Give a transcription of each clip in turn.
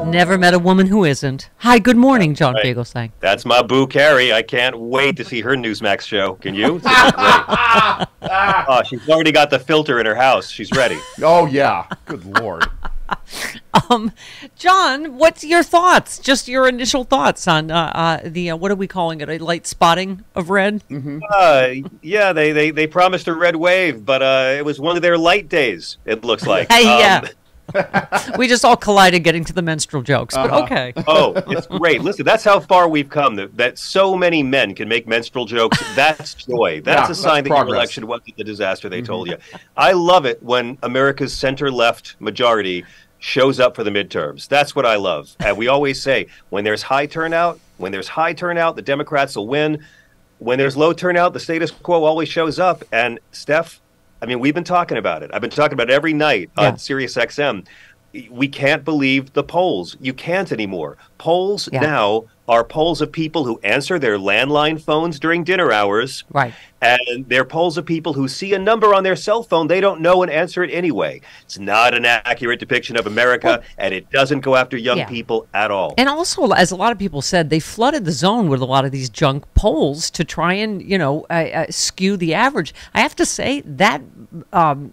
Never met a woman who isn't. Hi, good morning, John Fugelsang. That's my boo, Carrie. I can't wait to see her Newsmax show. Can you? Oh, she's already got the filter in her house. She's ready. Oh, yeah. Good Lord. John, what's your thoughts? Just your initial thoughts on the what are we calling it? A light spotting of red? Mm-hmm. Yeah, they promised a red wave, but it was one of their light days, it looks like. Yeah. We just all collided getting to the menstrual jokes, but okay. Oh, it's great. Listen, that's how far we've come, that so many men can make menstrual jokes. That's joy. That's a sign that your election wasn't the disaster they told you. I love it when America's center-left majority shows up for the midterms. That's what I love. And we always say, when there's high turnout, the Democrats will win. When there's low turnout, the status quo always shows up. And Steph, I mean, we've been talking about it. I've been talking about it every night on Sirius XM. We can't believe the polls. You can't anymore. Polls now are polls of people who answer their landline phones during dinner hours. Right. And they're polls of people who see a number on their cell phone they don't know and answer it anyway. It's not an accurate depiction of America, and it doesn't go after young people at all. And also, as a lot of people said, they flooded the zone with a lot of these junk polls to try and, skew the average. I have to say that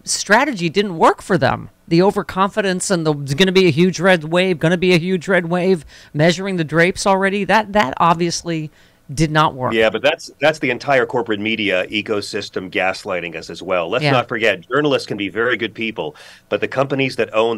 strategy didn't work for them. The overconfidence and there's going to be a huge red wave, measuring the drapes already, that obviously did not work. Yeah, but that's the entire corporate media ecosystem gaslighting us as well. Let's not forget, journalists can be very good people, but the companies that own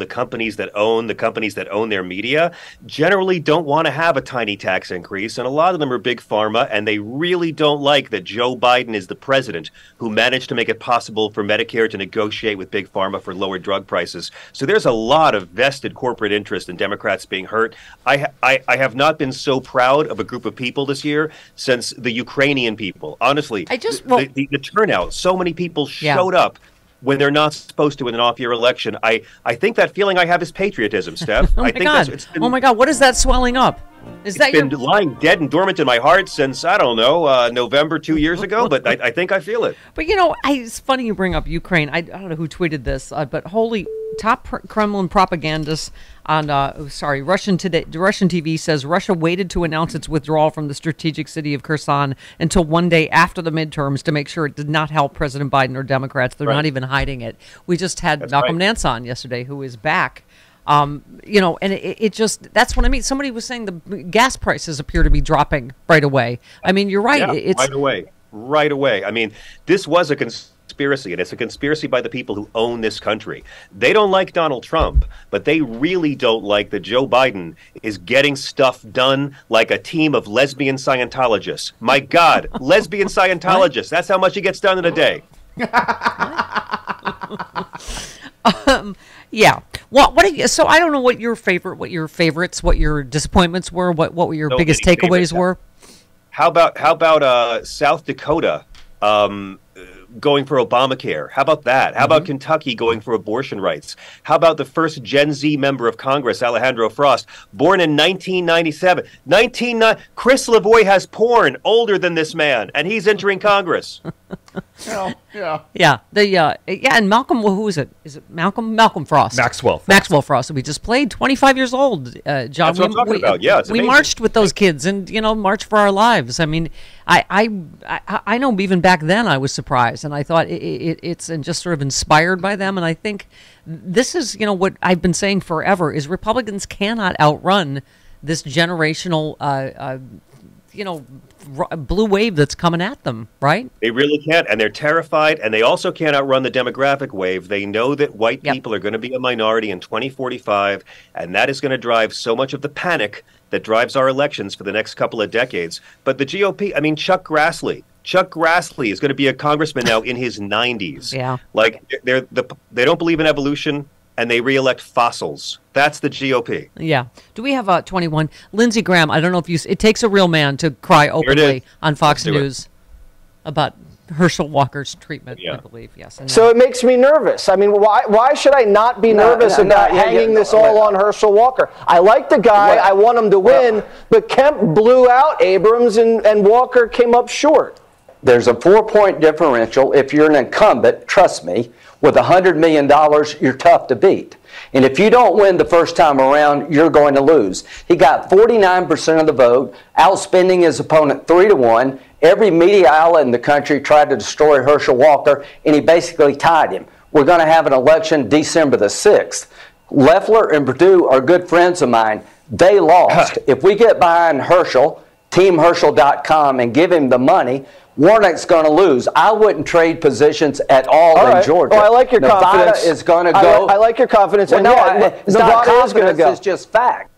their media generally don't want to have a tiny tax increase, and a lot of them are big pharma, and they really don't like that Joe Biden is the president who managed to make it possible for Medicare to negotiate with big pharma for lower drug prices. So there's a lot of vested corporate interest in Democrats being hurt. I have not been so proud of a group of people this year since the Ukrainian people. Honestly, the turnout, so many people showed up when they're not supposed to in an off-year election. I think that feeling I have is patriotism, Steph. Oh my God, what is that swelling up? It's been lying dead and dormant in my heart since, I don't know, November 2 years ago, but I think I feel it. But, it's funny you bring up Ukraine. I don't know who tweeted this, but top Kremlin propagandists on, Russian TV says Russia waited to announce its withdrawal from the strategic city of Kherson until one day after the midterms to make sure it did not help President Biden or Democrats. They're not even hiding it. We just had Malcolm Nance on yesterday, who is back. And it just, that's what I mean. Somebody was saying the gas prices appear to be dropping right away. I mean, you're right. Yeah, it's right away. I mean, this was a conspiracy, and it's a conspiracy by the people who own this country. They don't like Donald Trump, but they really don't like that Joe Biden is getting stuff done like a team of lesbian Scientologists. My God, lesbian Scientologists. That's how much he gets done in a day. Yeah. Well, so I don't know what your favorites, what your disappointments were, what your biggest takeaways were. How about South Dakota going for Obamacare? How about that? How about Kentucky going for abortion rights? How about the first Gen Z member of Congress, Alejandro Frost, born in 1997? Chris Lavoie has porn older than this man, and he's entering Congress. And Malcolm, who is it? Is it Malcolm Frost? Maxwell Frost. We just played 25 years old, John. That's what I'm talking about. Yeah, we marched with those kids and marched for our lives. I mean, I know even back then I was surprised, and I thought it's and just sort of inspired by them. And I think this is what I've been saying forever is Republicans cannot outrun this generational blue wave that's coming at them, right? They really can't, and they're terrified, and they also can't outrun the demographic wave. They know that white people are going to be a minority in 2045, and that is going to drive so much of the panic that drives our elections for the next couple of decades. But the GOP, I mean, Chuck Grassley is going to be a congressman now in his 90s. Yeah. Like, they don't believe in evolution, and they reelect fossils. That's the GOP. Yeah. Do we have 21? Lindsey Graham, I don't know if it takes a real man to cry openly on Fox News about Herschel Walker's treatment, I believe. Yes. So it makes me nervous. I mean, why should I not be nervous about hanging this all on Herschel Walker? I like the guy. I want him to win. But Kemp blew out Abrams, and Walker came up short. There's a 4-point differential. If you're an incumbent, trust me, with $100 million, you're tough to beat. And if you don't win the first time around, you're going to lose. He got 49% of the vote, outspending his opponent 3-1. Every media outlet in the country tried to destroy Herschel Walker, and he basically tied him. We're going to have an election December the 6th. Loeffler and Perdue are good friends of mine. They lost. If we get behind Herschel, teamherschel.com, and give him the money, Warnock's going to lose. I wouldn't trade positions at all in Georgia. Well, I like your Nevada confidence. Is going to go. I like your confidence. Well, it's not Nevada is going to confidence. go. It's just fact.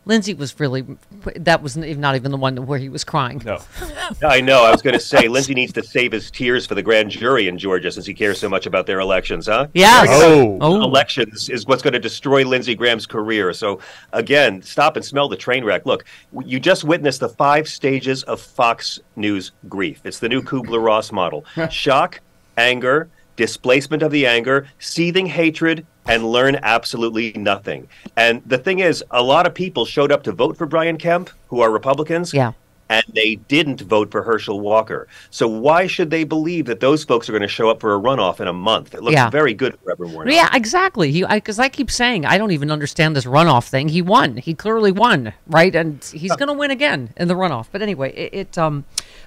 Lindsey was really, that was not even the one where he was crying. No. I know. I was going to say, Lindsey needs to save his tears for the grand jury in Georgia since he cares so much about their elections, huh? Yes. Elections is what's going to destroy Lindsey Graham's career. So, again, stop and smell the train wreck. Look, you just witnessed the 5 stages of Fox News grief. It's the new Kubler-Ross model. Shock, anger, displacement of the anger, seething hatred, and learn absolutely nothing. And the thing is, a lot of people showed up to vote for Brian Kemp, who are Republicans, and they didn't vote for Herschel Walker. So why should they believe that those folks are going to show up for a runoff in a month? It looks very good for everyone. Yeah, exactly. Because I keep saying, I don't even understand this runoff thing. He won. He clearly won, right? And he's going to win again in the runoff. But anyway,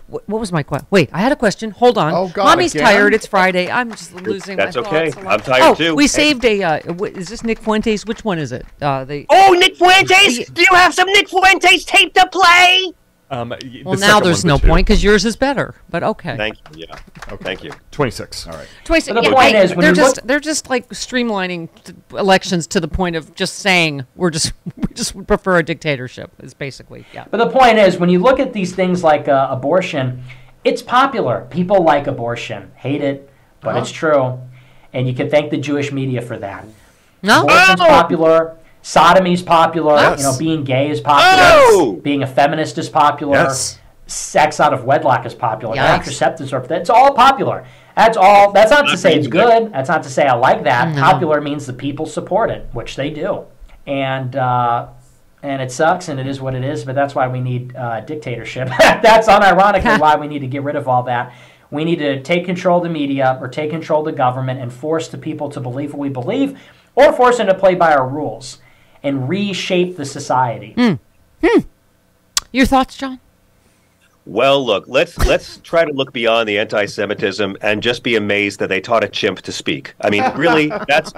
what was my question? Wait, I had a question. Hold on. Oh, God, Mommy's again? tired. It's Friday. I'm just losing my That's okay. thoughts. I'm tired too. We saved a, is this Nick Fuentes? Which one is it? Nick Fuentes? Do you have some Nick Fuentes tape to play? Well, now there's no point because yours is better. But okay. Thank you. Yeah. Okay. Thank you. 26. All right. 26. But the point is, when they're just like streamlining elections to the point of just saying we just would prefer a dictatorship. Is basically But the point is, when you look at these things like abortion, it's popular. People like abortion, hate it, but it's true, and you can thank the Jewish media for that. No, Abortion's popular. Sodomy's popular. Yes. Being gay is popular. Being a feminist is popular. Yes. Sex out of wedlock is popular. Yes. Contraceptives are. It's all popular. That's all. That's not to say it's good. That's not to say I like that. No. Popular means the people support it, which they do, and it sucks, and it is what it is. But that's why we need dictatorship. That's unironically why we need to get rid of all that. We need to take control of the media or take control of the government and force the people to believe what we believe, or force them to play by our rules and reshape the society. Your thoughts, John? Well, look, let's try to look beyond the anti-Semitism and just be amazed that they taught a chimp to speak. I mean, really, that's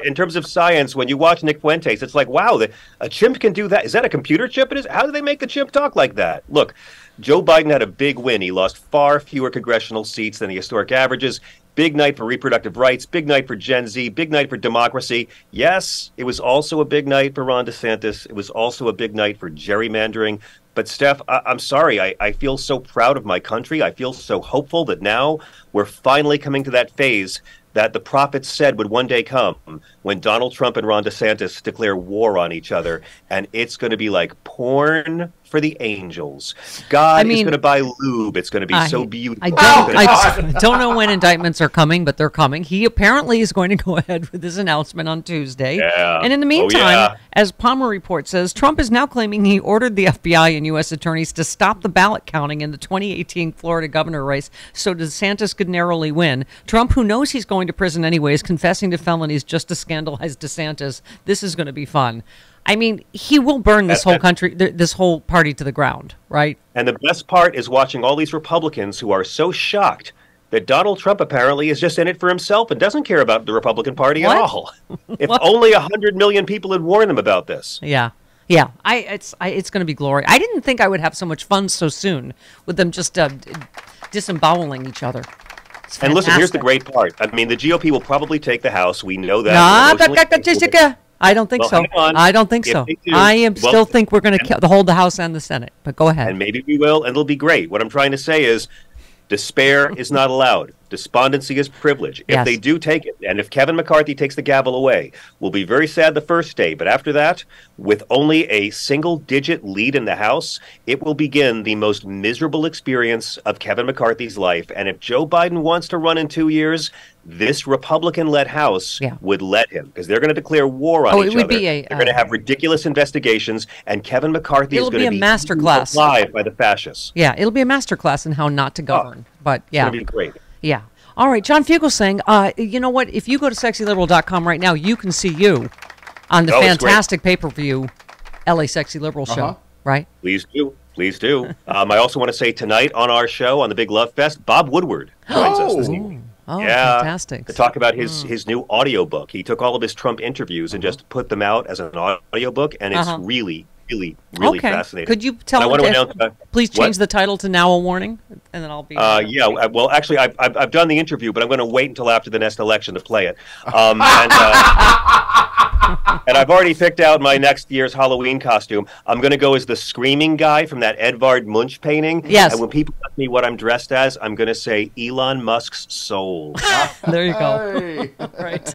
in terms of science. When you watch Nick Fuentes, it's like, wow, a chimp can do that. Is that a computer chip? How do they make the chimp talk like that? Look, Joe Biden had a big win. He lost far fewer congressional seats than the historic averages. Big night for reproductive rights, big night for Gen Z, big night for democracy. Yes, it was also a big night for Ron DeSantis. It was also a big night for gerrymandering. But Steph, I'm sorry. I feel so proud of my country. I feel so hopeful that now we're finally coming to that phase that the prophets said would one day come when Donald Trump and Ron DeSantis declare war on each other. And it's going to be like porn for the angels. God is going to buy lube. It's going to be so beautiful. I don't know when indictments are coming, but they're coming. He apparently is going to go ahead with his announcement on Tuesday. Yeah. And in the meantime, as Palmer Report says, Trump is now claiming he ordered the FBI and U.S. attorneys to stop the ballot counting in the 2018 Florida governor race so DeSantis could narrowly win. Trump, who knows he's going to prison anyway, is confessing to felonies just to scandalize DeSantis. This is going to be fun. I mean, he will burn this whole country, this whole party to the ground, right? And the best part is watching all these Republicans who are so shocked that Donald Trump apparently is just in it for himself and doesn't care about the Republican Party at all. If only 100 million people had warned them about this. Yeah. It's going to be glory. I didn't think I would have so much fun so soon with them just disemboweling each other. And listen, here's the great part. I mean, the GOP will probably take the House. We know that. I don't think so. I don't think so. I still think we're going to hold the House and the Senate. But go ahead. And maybe we will, and it'll be great. What I'm trying to say is despair is not allowed. Despondency is privilege. If they do take it, and if Kevin McCarthy takes the gavel away, we'll be very sad the first day. But after that, with only a single-digit lead in the House, it will begin the most miserable experience of Kevin McCarthy's life. And if Joe Biden wants to run in 2 years, this Republican-led House would let him, because they're going to declare war on each other. They're going to have ridiculous investigations, and Kevin McCarthy is going to be applied by the fascists. Yeah, it'll be a masterclass in how not to govern. But it's going to be great. Yeah. All right, John Fugelsang, you know what? If you go to sexyliberal.com right now, you can see you on the fantastic pay-per-view LA Sexy Liberal show, right? Please do. Please do. I also want to say tonight on our show, on the Big Love Fest, Bob Woodward joins us this evening. Oh, fantastic. To talk about his new audiobook. He took all of his Trump interviews and just put them out as an audiobook, and it's really fascinating. Could you tell me, please change the title to Now a Warning, and then I'll be... well, actually, I've done the interview, but I'm going to wait until after the next election to play it. And I've already picked out my next year's Halloween costume. I'm going to go as the screaming guy from that Edvard Munch painting. Yes. And when people ask me what I'm dressed as, I'm going to say Elon Musk's soul. There you go. Right.